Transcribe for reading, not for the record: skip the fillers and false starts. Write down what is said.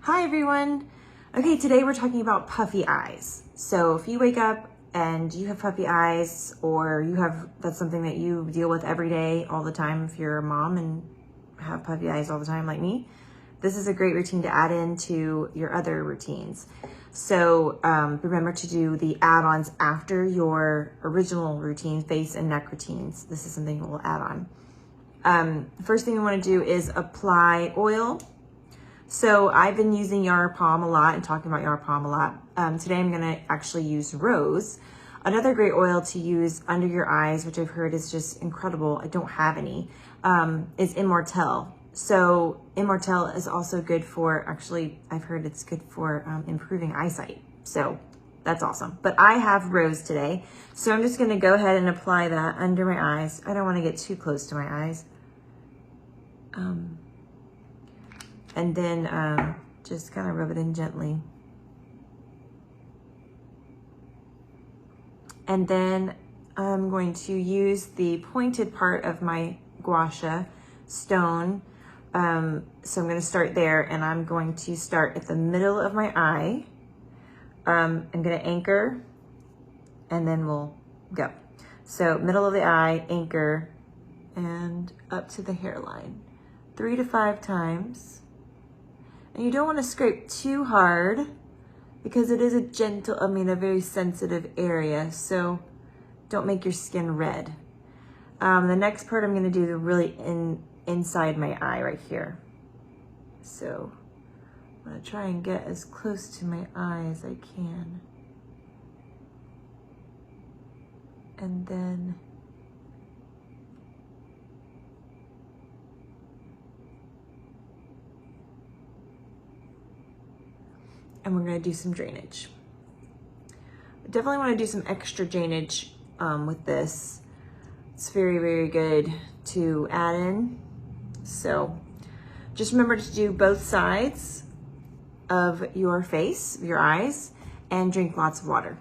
Hi everyone. Okay, today we're talking about puffy eyes. So if you wake up and you have puffy eyes, or that's something that you deal with every day, all the time, if you're a mom and have puffy eyes all the time like me, this is a great routine to add into your other routines. So remember to do the add-ons after your original routine, face and neck routines. This is something we'll add on. First thing we want to do is apply oil. So I've been using Yarrow Palm a lot and talking about Yarrow Palm a lot. Today I'm gonna actually use Rose. Another great oil to use under your eyes, which I've heard is just incredible, I don't have any, is Immortelle. So Immortelle is also good for, actually, I've heard it's good for improving eyesight. So that's awesome. But I have Rose today. So I'm just gonna go ahead and apply that under my eyes. I don't wanna get too close to my eyes. And then just kind of rub it in gently. And then I'm going to use the pointed part of my Gua Sha stone. So I'm going to start there, and I'm going to start at the middle of my eye. I'm going to anchor, and then we'll go. So middle of the eye, anchor, and up to the hairline. 3 to 5 times. And you don't want to scrape too hard because it is a very sensitive area. So don't make your skin red. The next part I'm going to do the really inside my eye right here. So I'm going to try and get as close to my eye as I can. And then we're going to do some drainage. I definitely want to do some extra drainage with this. It's very, very good to add in. So just remember to do both sides of your face, your eyes, and drink lots of water.